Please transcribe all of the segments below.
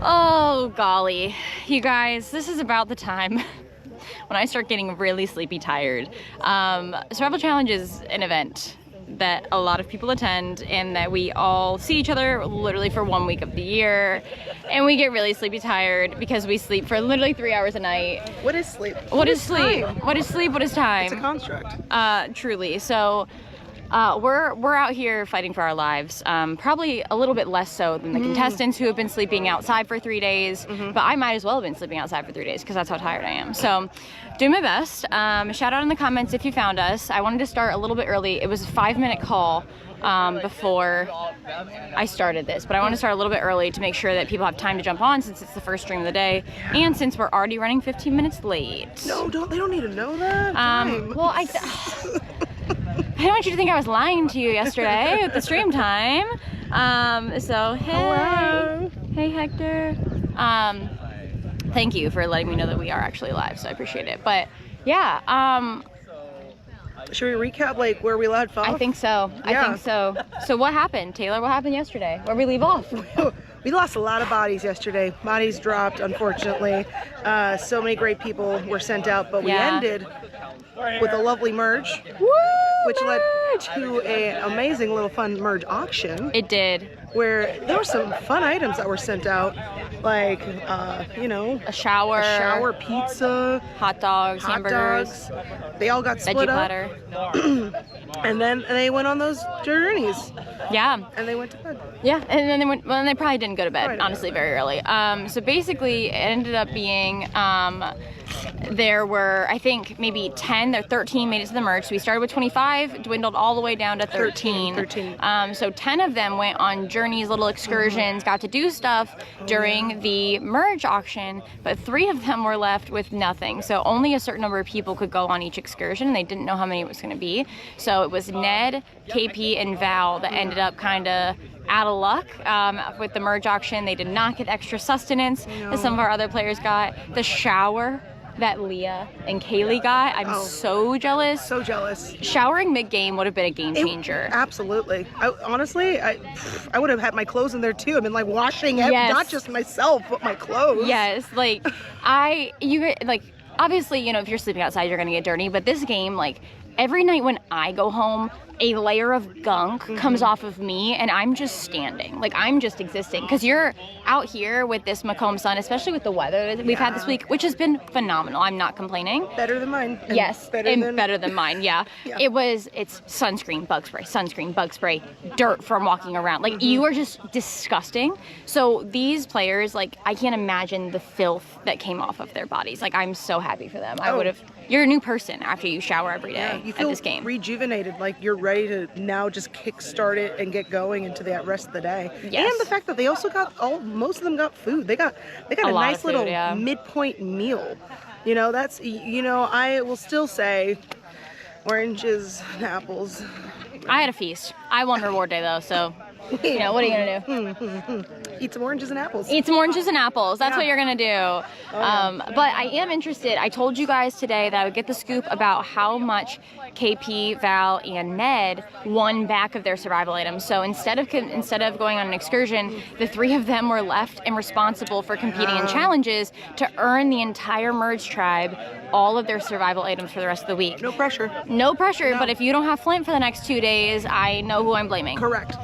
Oh, golly. You guys, this is about the time when I start getting really sleepy tired. Survival Challenge is an event that a lot of people attend and that we all see each other literally for 1 week of the year, and we get really sleepy tired because we sleep for literally 3 hours a night. What is sleep? What is sleep? What is sleep? What is time? It's a construct. Truly. So we're out here fighting for our lives, probably a little bit less so than the contestants who have been sleeping outside for 3 days, but I might as well have been sleeping outside for 3 days because that's how tired I am. So doing my best. Shout out in the comments if you found us. I wanted to start a little bit early. It was a 5-minute call before I started this, but I want to start a little bit early to make sure that people have time to jump on since it's the first stream of the day, and since we're already running 15 minutes late. No, they don't need to know that. Well, I don't want you to think I was lying to you yesterday with the stream time. So hey, hello. Hey Hector. Thank you for letting me know that we are actually live, so I appreciate it. But yeah, should we recap like where we left off? I think so. Yeah. I think so. So what happened, Taylor? What happened yesterday? Where'd we leave off? We lost a lot of bodies yesterday. Bodies dropped, unfortunately. So many great people were sent out, but we ended with a lovely merge. Woo, which merge! led to an amazing little fun merge auction. It did. Where there were some fun items that were sent out, like, you know, a shower, pizza, hot dogs, hamburgers. They all got split veggie up. platter. And then they went on those journeys. Yeah. And they went to bed. Yeah, and then they went, well, they probably didn't go to bed, Probably honestly, very early. So basically, it ended up being, there were, I think, maybe 10 or 13 made it to the merge. So we started with 25, dwindled all the way down to 13. 13. So 10 of them went on journeys, little excursions, got to do stuff during the merge auction, but 3 of them were left with nothing. So only a certain number of people could go on each excursion. They didn't know how many it was going to be. So it was Ned, KP, and Val that ended up kind of out of luck with the merge auction. They did not get extra sustenance that some of our other players got. The shower that Leah and Kaylee got, I'm so jealous. So jealous. Showering mid-game would have been a game changer. Absolutely. Honestly, I would have had my clothes in there too. I've been like washing it, not just myself, but my clothes. Yes, like obviously, you know, if you're sleeping outside, you're gonna get dirty, but this game, like, every night when I go home, a layer of gunk comes off of me and I'm just standing. Like, I'm just existing. Because you're out here with this Macomb sun, especially with the weather that we've had this week, which has been phenomenal. I'm not complaining. Better than mine. Yes, better than mine, yeah. It's sunscreen, bug spray, dirt from walking around. Like, you are just disgusting. So these players, like, I can't imagine the filth that came off of their bodies. Like, I'm so happy for them. You're a new person after you shower every day you feel at this game. Rejuvenated, like you're ready to now just kickstart it and get going into the rest of the day. Yes. And the fact that they also got most of them got food. They got a nice little midpoint meal. You know, that's, you know, I will still say oranges and apples. I had a feast. I won reward day though, so you know, what are you gonna do? Eat some oranges and apples. Eat some oranges and apples. That's what you're gonna do. But I am interested. I told you guys today that I would get the scoop about how much KP, Val, and Ned won back of their survival items. So instead of going on an excursion, the 3 of them were left and responsible for competing in challenges to earn the entire merge tribe all of their survival items for the rest of the week. No pressure. No pressure. But if you don't have Flint for the next 2 days, I know who I'm blaming. Correct.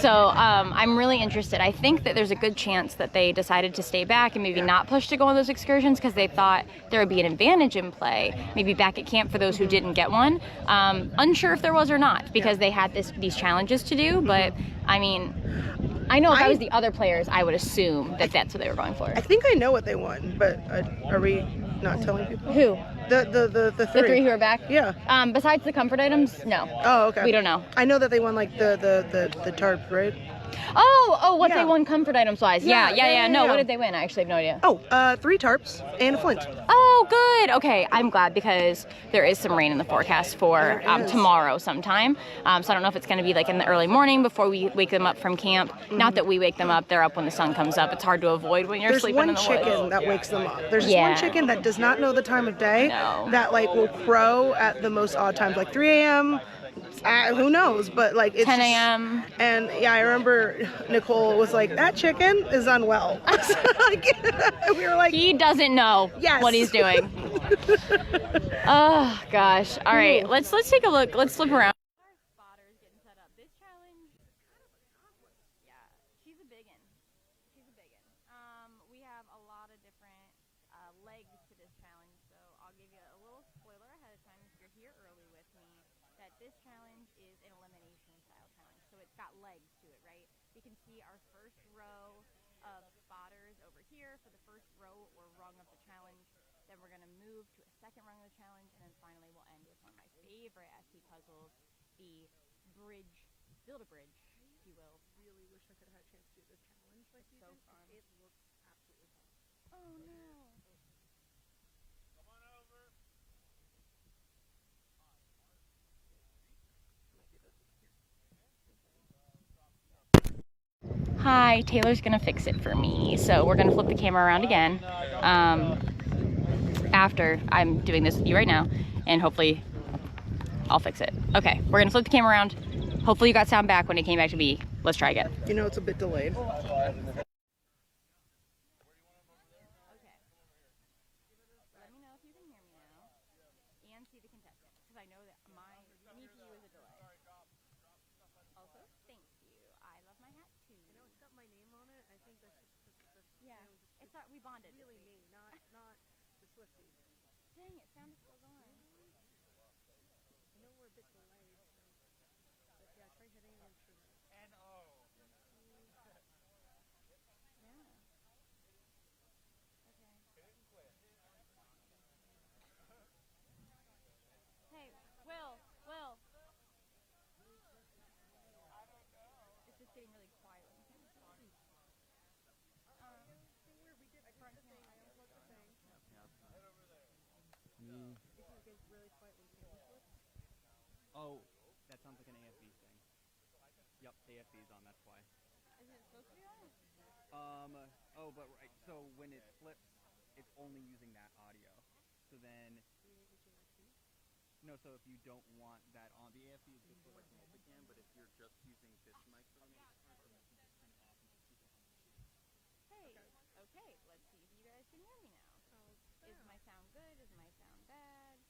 So I'm really interested. I think that there's a good chance that they decided to stay back and maybe not push to go on those excursions because they thought there would be an advantage in play, maybe back at camp for those who didn't get one. Unsure if there was or not because they had these challenges to do, but I mean, I know if I was the other players, I would assume that that's what they were going for. I think I know what they won, but are we not telling people? Who? The 3. The 3 who are back? Yeah. Besides the comfort items, no. Oh, okay. We don't know. I know that they won like the tarp, right? What they won comfort items wise. Yeah. No, what did they win? I actually have no idea. 3 tarps and a flint. Oh, good. Okay, I'm glad because there is some rain in the forecast for tomorrow sometime. So I don't know if it's going to be like in the early morning before we wake them up from camp. Not that we wake them up. They're up when the sun comes up. It's hard to avoid when you're sleeping in the woods. There's one chicken that wakes them up. There's one chicken that does not know the time of day that like will crow at the most odd times, like 3 a.m., Who knows? But like it's 10 a.m. And yeah, I remember Nicole was like, "That chicken is unwell." Like, we were like, He doesn't know what he's doing. Oh gosh. All right, let's take a look. Let's flip around. Spotters getting set up. This challenge, yeah, she's a big one. She's a big one. We have a lot of different legs to this challenge, so I'll give you a little spoiler ahead of time if you're here early with me that this challenge is an elimination style challenge. So it's got legs to it, right? We can see our first row of spotters over here for the first row or rung of the challenge. Then we're going to move to a second rung of the challenge, and then finally we'll end with one of my favorite SC puzzles, the bridge, build a bridge, if you will. Really wish I could have had a chance to do this challenge like you did. Fun. It looks absolutely fun. Oh no. Come on over. Hi, Taylor's gonna fix it for me. So we're gonna flip the camera around again after I'm doing this with you right now, and hopefully I'll fix it. Okay, we're gonna flip the camera around. Hopefully you got sound back when it came back to me. Let's try again. You know, it's a bit delayed. We bonded. Really me, not the Swifties. Dang it, sound is still going. I know we're a bit delayed, but yeah, try hitting an instrument. N-O. Yeah. Okay. Hey, Will. It's just getting really quiet. Oh, that sounds like an AFB thing. Yep, AFB is on, that's why. Is it supposed to be on? Oh, but right, so when it flips, it's only using that audio. So then, no, so if you don't want that on, the AFB is just for like multicam, but if you're just using this mic for the most part, then you can just turn it off and just keep it on the machine. Hey, okay, let's see if you guys can hear me now. Is my sound good? Is my sound bad?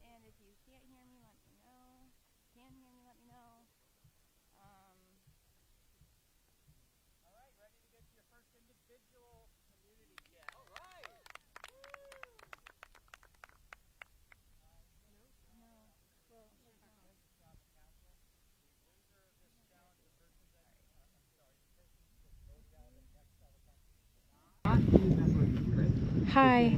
And if you can't hear me, let me know. Can hear me, let me know. All right, ready to get to your first individual immunity yet. All right. No. Well, Hi.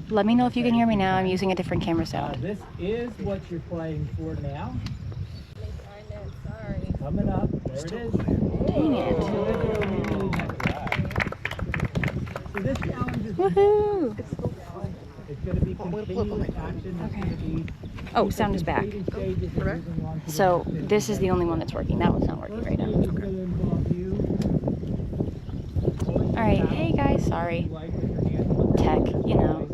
Let me know if you can hear me now. I'm using a different camera sound. This is what you're playing for now. Coming up. There it is. Dang it. So this challenge is Woohoo! it's going to be continuous action. Okay. Oh, sound is back. So this is the only one that's working. That one's not working right now. All right. Hey guys. Sorry. Tech. You know.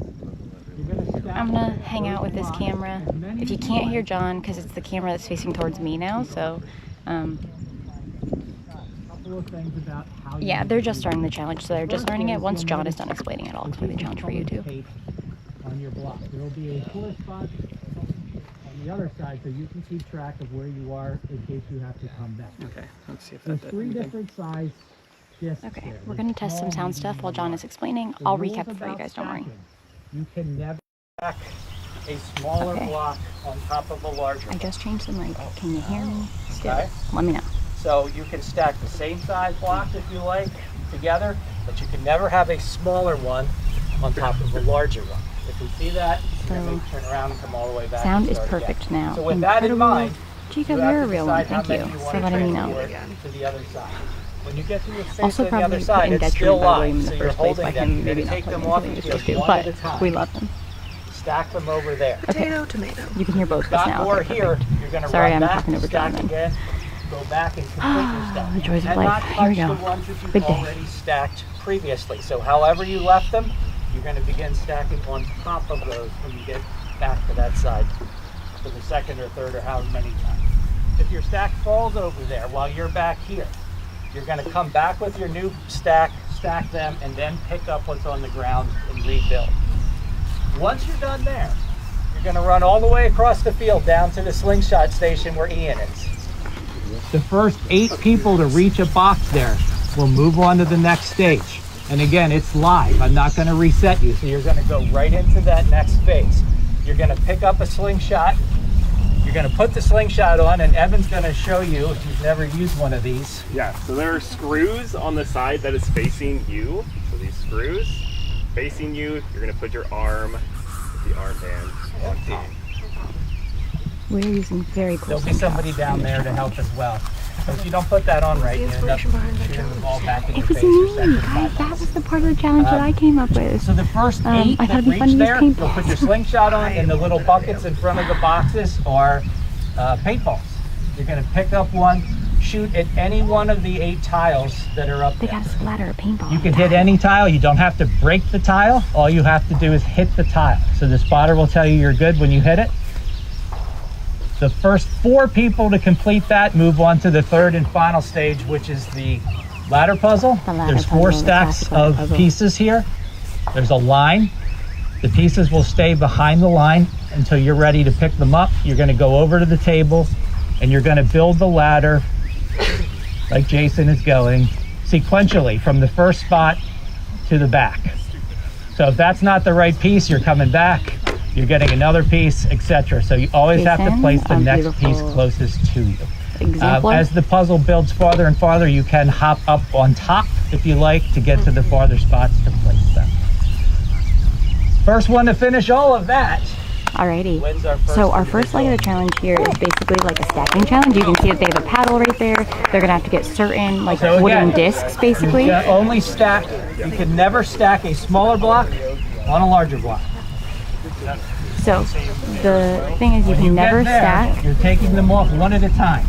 I'm gonna hang out with this camera. If you can't hear John, because it's the camera that's facing towards me now, so yeah, they're just starting the challenge, so they're just learning it. Once John is done explaining it, I'll explain the challenge for you too. On your block, there will be a 4 spot on the other side, so you can keep track of where you are in case you have to come back. Okay, let's see if that There's 3 different size discs. Okay, there. we're gonna test some sound stuff while John is explaining. The I'll rules recap it for you about guys, don't worry. stacking. You can never stack a smaller Okay. block on top of a larger. I just changed the mic. Can you hear me still? Okay. Let me know. So you can stack the same size block if you like together, but you can never have a smaller one on top of a larger one. If you see that, you're going to turn around and come all the way back. Sound and is start perfect again. now. So with that in mind, Jacob, you have you're a to real one. decide how Thank you many you for want to letting me know. transport to the other side. When you get to your space Also on the other probably side, in it's detriment still by live, William in so the you're first place by holding them. him You're maybe going to not take them putting off something the you're supposed to, field one at a but time. we love them. Stack them over there. Potato, tomato. You can hear both of us Got now. more Okay, here. perfect. You're going to Sorry, run I'm back, talking over John stack then. again, go back and complete your stack. The joys of And life. not Here we touch go. the ones that you've Good day. already stacked previously. So however you left them, you're going to begin stacking on top of those when you get back to that side for the second or third or however many times. If your stack falls over there while you're back here, you're going to come back with your new stack, stack them, and then pick up what's on the ground and rebuild. Once you're done there, you're going to run all the way across the field down to the slingshot station where Ian is. The first 8 people to reach a box there will move on to the next stage. And again, it's live. I'm not going to reset you, so you're going to go right into that next phase. You're going to pick up a slingshot. You're going to put the slingshot on, and Evan's going to show you, if you've never used one of these. Yeah, so there are screws on the side that is facing you. So these screws facing you, you're going to put your arm with the armband on top. We're using very cool. There'll be somebody down there to help as well. But if you don't put that on right, you end up shooting the ball back in your face. It was me, guys. That was the part of the challenge that I came up with. So the first 8 that reach there, you'll put your slingshot on, and the little buckets in front of the boxes are paintballs. You're going to pick up one, shoot at any one of the 8 tiles that are up there. They got to splatter a paintball. You can hit any tile. You don't have to break the tile. All you have to do is hit the tile. So the spotter will tell you you're good when you hit it. The first 4 people to complete that move on to the third and final stage, which is the ladder puzzle. There's 4 stacks of pieces here. There's a line. The pieces will stay behind the line until you're ready to pick them up. You're going to go over to the table and you're going to build the ladder like Jason is going sequentially from the first spot to the back. So if that's not the right piece, you're coming back. You're getting another piece, etc. So you always have to place the next piece closest to you. As the puzzle builds farther and farther, you can hop up on top if you like to get to the farther spots to place them. First one to finish all of that. Alrighty. So our first leg of the challenge here is basically like a stacking challenge. You can see that they have a paddle right there. They're gonna have to get certain like wooden discs basically. You can only stack, you can never stack a smaller block on a larger block. So the thing is, you can never stack. You're taking them off one at a time.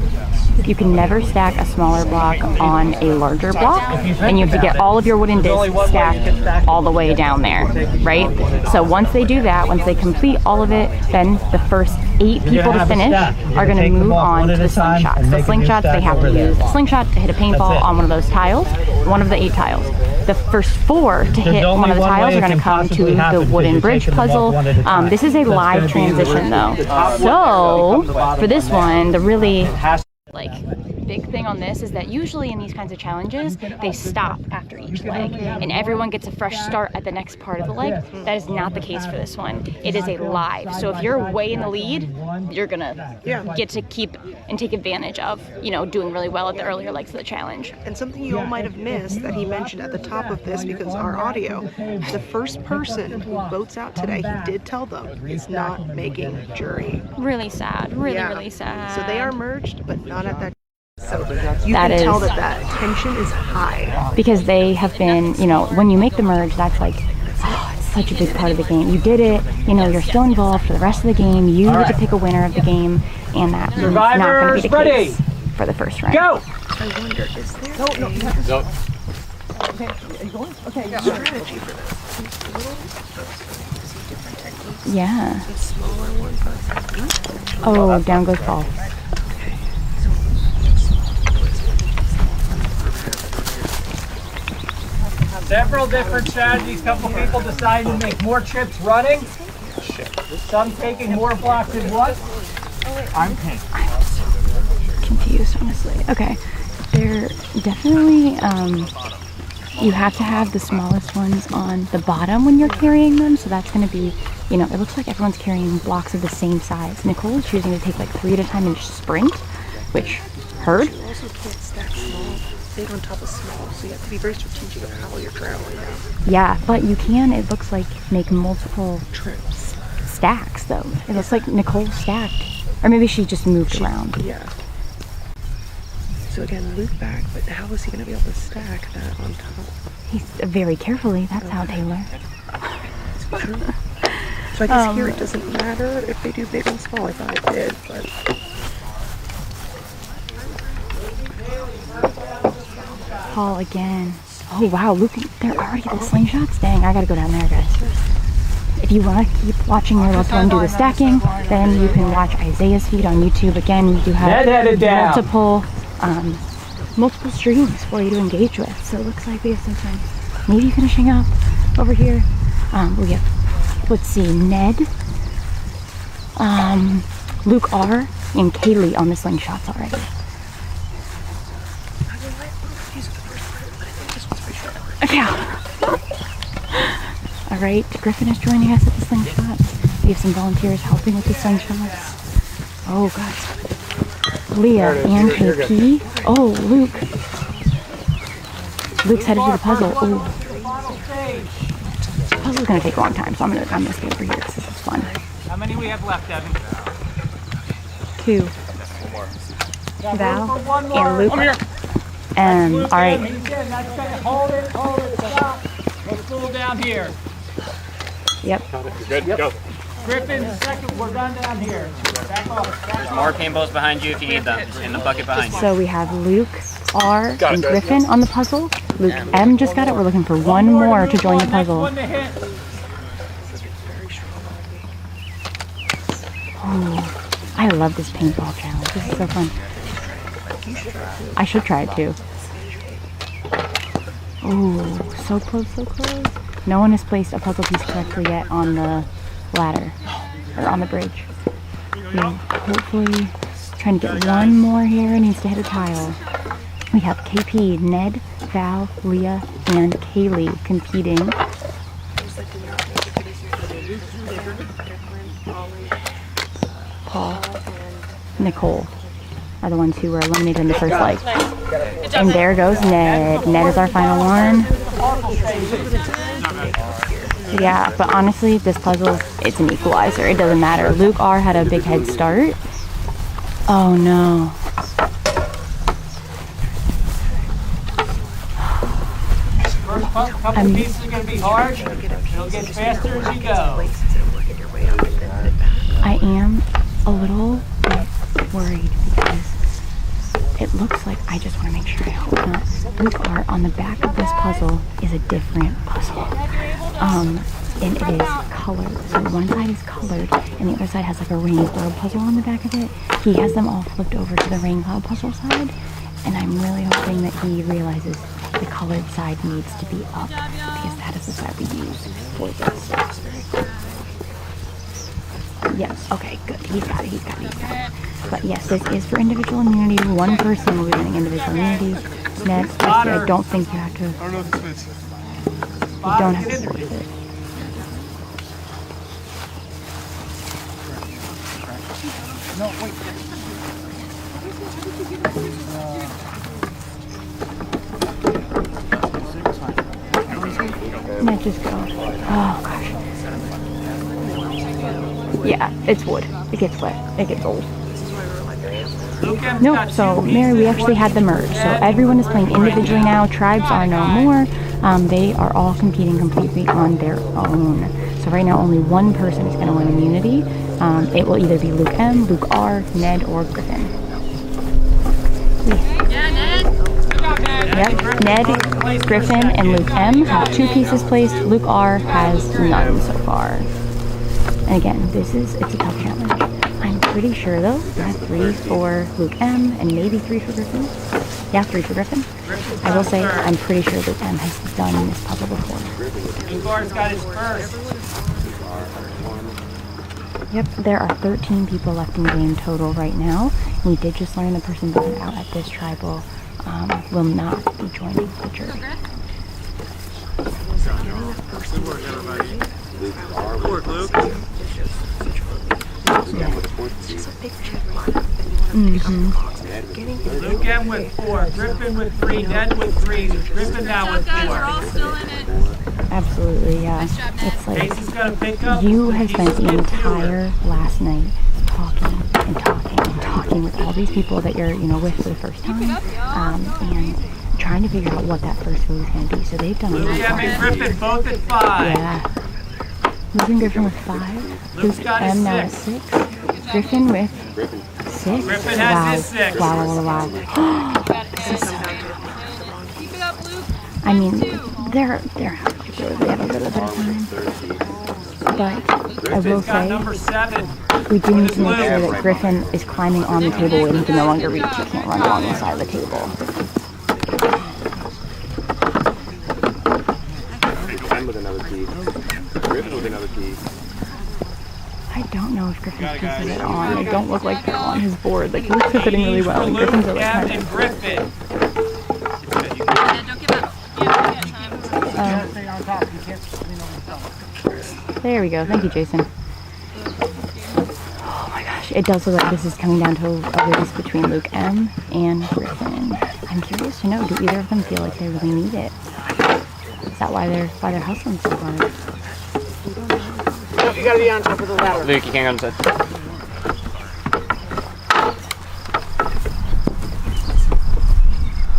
You can never stack a smaller block on a larger block, and you have to get all of your wooden discs stacked all the way down there, right? So once they do that, once they complete all of it, then the first 8 people to finish are going to move on to the slingshots. The slingshots, they have to use a slingshot to hit a paintball on one of those tiles, one of the 8 tiles. The first 4 to hit one of the tiles are going to come to the wooden bridge puzzle. This is a live transition though. So for this one, the really like big thing on this is that usually in these kinds of challenges they stop after each leg and everyone gets a fresh start at the next part of the leg. That is not the case for this one. It is a live, so if you're way in the lead, you're gonna get to keep and take advantage of, you know, doing really well at the earlier legs of the challenge. And something you all might have missed that he mentioned at the top of this, because our audio, the first person who votes out today, he did tell them, is not making jury. Really sad, really sad. So they are merged, but not at that. So you can tell that tension is high. Because they have been, you know, when you make the merge, that's like, oh, it's such a big part of the game. You did it, you know, you're still involved for the rest of the game. You get to pick a winner of the game, and that's not going to be the case for the first round. Go! I wonder, is there no. Okay, are you going? Okay, strategy for this? Yeah. Smaller ones. Oh, down goes ball. Several different strategies. Couple people decided to make more trips running. Some taking more blocks at once. I'm confused, honestly. Okay, they're definitely, you have to have the smallest ones on the bottom when you're carrying them, so that's going to be, you know, it looks like everyone's carrying blocks of the same size. Nicole is choosing to take like 3 at a time and just sprint, which heard. You also can't stack small, big on top of small, so you have to be very strategic of how you're traveling now. Yeah, but you can, it looks like, make multiple trips. Stacks, though. It looks like Nicole stacked. Or maybe she just moved around. Yeah. So again, loop back, but how is he going to be able to stack that on top? He's very carefully, that's how Taylor. So I guess here it doesn't matter if they do big and small. I thought it did, but... Paul again. Oh wow, look, they're already the slingshots? Dang, I gotta go down there, guys. If you want to keep watching your loved one do the stacking, then you can watch Isaiah's feed on YouTube. Again, we do have multiple streams for you to engage with. So it looks like we have some time maybe finishing up over here. We have, let's see, Ned, Luke R, and Kaylee on the slingshots already. Yeah. All right, Griffin is joining us at the slingshot. We have some volunteers helping with the slingshots. Oh, God. Leah and KP. Oh, Luke. Luke's headed to the puzzle. Oh. The puzzle's gonna take a long time, so I'm gonna stay over here because this is fun. How many we have left, Evan? 2. Val and Luke. All right. Hold it, stop. Let's cool down here. Yep. You're good, go. Griffin, second, we're done down here. Back off. There's more paintballs behind you if you need them. In the bucket behind you. So we have Luke R and Griffin on the puzzle. Luke M just got it. We're looking for one more to join the puzzle. Oh, I love this paintball challenge. This is so fun. I should try it too. Oh, so close, so close. No one has placed a puzzle piece correctly yet on the ladder, or on the bridge. We're hopefully trying to get one more here. It needs to hit a tile. We have KP, Ned, Val, Leah, and Kaylee competing. Paul, Nicole are the ones who were eliminated in the first leg. And there goes Ned. Ned is our final one. Yeah, but honestly, this puzzle, it's an equalizer. It doesn't matter. Luke R had a big head start. Oh no. First couple pieces are going to be hard. It'll get faster as you go. I am a little bit worried because it looks like, I just want to make sure, I hope not. Luke R on the back of this puzzle is a different puzzle. And it is colored. So one side is colored and the other side has like a rain cloud puzzle on the back of it. He has them all flipped over to the rain cloud puzzle side, and I'm really hoping that he realizes the colored side needs to be up because that is the side we use for this. Yes, okay, good. He's got it. But yes, this is for individual immunity. One person will be winning individual immunity. Next, I don't think you have to. You don't have to start with it. No, wait. Net just go. Oh gosh. Yeah, it's wood. It gets wet. It gets old. Nope, so Mary, we actually had the merge. So everyone is playing individually now. Tribes are no more. They are all competing completely on their own. So right now only one person is going to win immunity. It will either be Luke M, Luke R, Ned, or Griffin. Yeah, Ned. Good job, Ned. Yep, Ned, Griffin, and Luke M have 2 pieces placed. Luke R has none so far. And again, it's a tough challenge. I'm pretty sure though, that's 3 for Luke M and maybe 3 for Griffin. Yeah, 3 for Griffin. I will say, I'm pretty sure Luke M has done this puzzle before. Luke R's got his first. Yep, there are 13 people left in the game total right now. We did just learn the person voted out at this tribal will not be joining the jury. Luke M with 4, Griffin with 3, Ned with 3, Griffin now with 4. We're all still in it. Absolutely, yeah. It's like Casey's gonna pick up. you have spent the entire last night talking and talking and talking with all these people that you're, with for the first time, and trying to figure out what that first move is going to be. So they've done a lot of Luke M and Griffin both at 5. Yeah. Luke and Griffin with 5. Luke M now at 6. Griffin with 6. Griffin has his 6. Wow. Keep it up, Luke. I mean, they have a little bit of time. But I will say, number 7. we do need to make sure that Griffin is climbing on the table and he can no longer reach. He can't run along the side of the table. I'm with another piece. Griffin with another piece. I don't know if Griffin's pieces are on. They don't look like they're on his board. Like, Luke's are fitting really well, and Griffin's are like kind of... Griffin. Yeah, don't give up. Yeah, time. Stay on top. You can't lean over yourself. There we go. Thank you, Jason. Oh my gosh. It does look like this is coming down to a race between Luke M and Griffin. I'm curious to know, do either of them feel like they really need it? Is that why they're hustling so hard? You gotta be on top of the ladder. Luke, you can't go inside.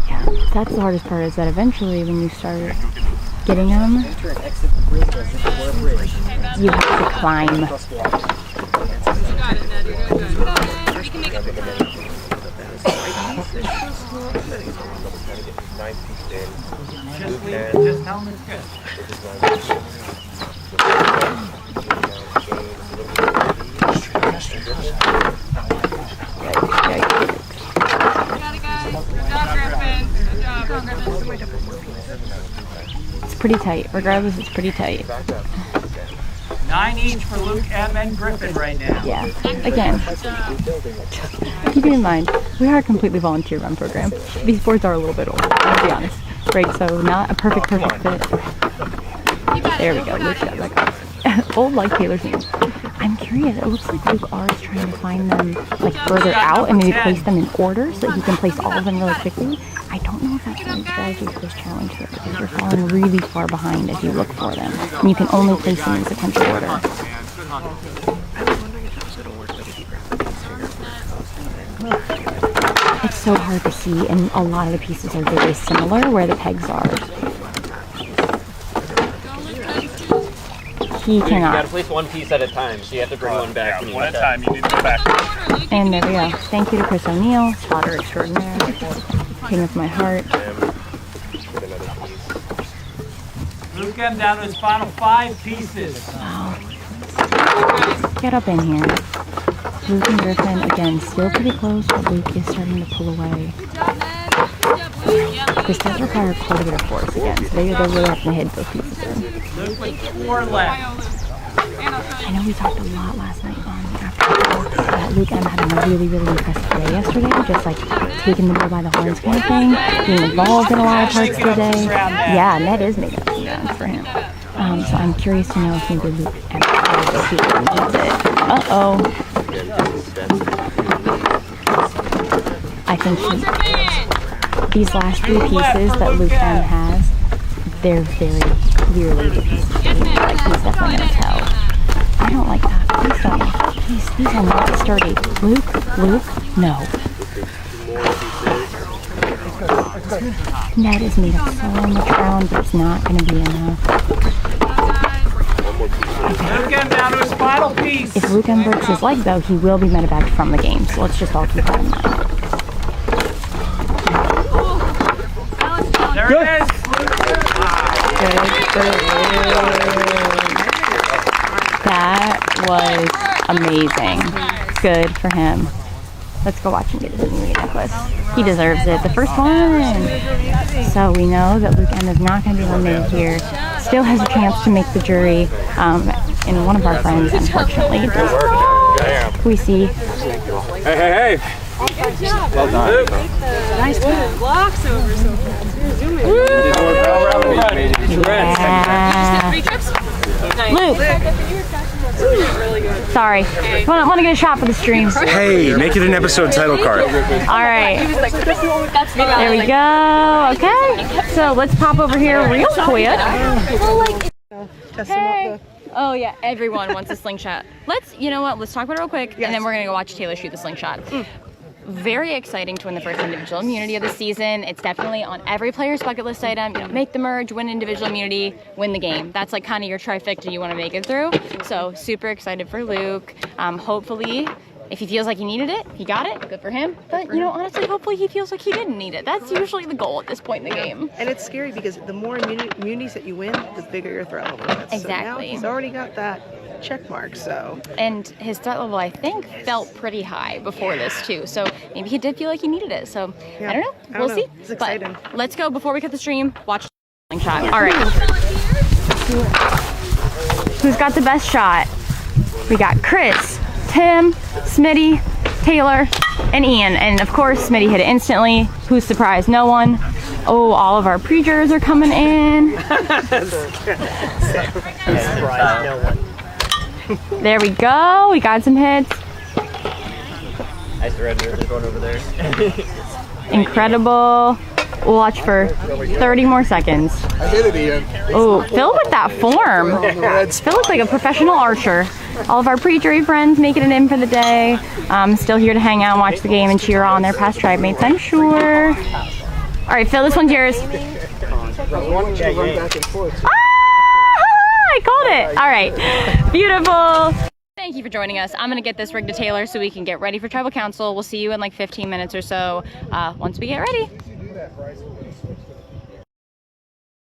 Yeah, that's the hardest part, is that eventually when you start getting them, you have to climb. You got it, Ned. You're doing good. We can make it for Just tell them it's good. You got it, guys. Good job, Griffin. Good job, Griffin. It's pretty tight. Regardless, it's pretty tight. 9 each for Luke M and Griffin right now. Yeah. Again, keeping in mind, we are a completely volunteer run program. These boards are a little bit old, I'll be honest. Right, so not a perfect fit. There we go. Luke got that guy. Old like Taylor's name. I'm curious. It looks like Luke R is trying to find them like further out and maybe place them in order so that he can place all of them really quickly. I don't know if that's the right strategy for this challenge here, because you're falling really far behind as you look for them, and you can only place them in sequential order. It's so hard to see, and a lot of the pieces are very similar where the pegs are. He You cannot. gotta place one piece at a time, so you have to bring one back. Yeah, one at a time. You need to go back. And there we go. Thank you to Chris O'Neill, spotter extraordinaire, king of my heart. Luke M down to his final 5 pieces. Get up in here. Luke and Griffin, again, still pretty close, but Luke is starting to pull away. Good job, Ned. Good job, Luke. Yeah, Luke. This does require quite a bit of force again, so they're really having to hit those pieces in. Luke with 4 left. I know we talked a lot last night on after that Luke M having a really, really impressive day yesterday, just like taking the bull by the horns kind of thing, being involved in a lot of parts of the day. Yeah, Ned is making up some ground for him. So I'm curious to know if maybe Luke M needs it. Uh-oh. I think these last 3 pieces that Luke M has, they're very clearly the pieces that he needs. Like, he's definitely going to tell. I don't like that. Please don't. These are not sturdy. Luke, no. Ned is made up so much ground, but it's not going to be enough. Luke M down to his final piece. If Luke M breaks his leg, though, he will be medevacked from the game. So let's just all keep that in mind. There it is. That was amazing. Good for him. Let's go watch him get his immunity necklace. He deserves it. The first one. So we know that Luke M is not going to be eliminated here. Still has a chance to make the jury. And one of our friends, unfortunately, does not. We see. Hey. Well done. Nice to blocks over so Yeah. 3 trips? Luke. Sorry. Want to get a shot for the stream. Hey, make it an episode title card. All right. There we go. Okay. So let's pop over here real quick. Test him up Oh yeah, everyone wants a slingshot. You know what? Let's talk about it real quick, and then we're gonna go watch Taylor shoot the slingshot. Very exciting to win the first individual immunity of the season. It's definitely on every player's bucket list item. You know, make the merge, win individual immunity, win the game. That's like kind of your trifecta you want to make it through. So super excited for Luke. Hopefully, if he feels like he needed it, he got it. Good for him. But you know, honestly, hopefully he feels like he didn't need it. That's usually the goal at this point in the game. And it's scary because the more immunities that you win, the bigger your threat level gets. Exactly. So now he's already got that. check mark. So. And his threat level, I think, felt pretty high before this too. So maybe he did feel like he needed it. So Yeah. I don't know. I We'll don't know. see. It's exciting. But let's go before we cut the stream. Watch the shot. All right. Who's got the best shot? We got Chris, Tim, Smitty, Taylor, and Ian. And of course, Smitty hit it instantly. Who's surprised? No one. Oh, all of our pre-jurors are coming in. There we go. We got some hits. I surrender. There's one over there. Incredible. We'll watch for 30 more seconds. I hit it, Ian. Oh, Phil with that form. Phil looks like a professional archer. All of our pre-jury friends making it in for the day. Still here to hang out and watch the game and cheer on their past tribe mates, I'm sure. All right, Phil, this one's yours. Run back and forth. I called it. All right, beautiful. Thank you for joining us. I'm gonna get this rig to Taylor so we can get ready for tribal council. We'll see you in like 15 minutes or so once we get ready.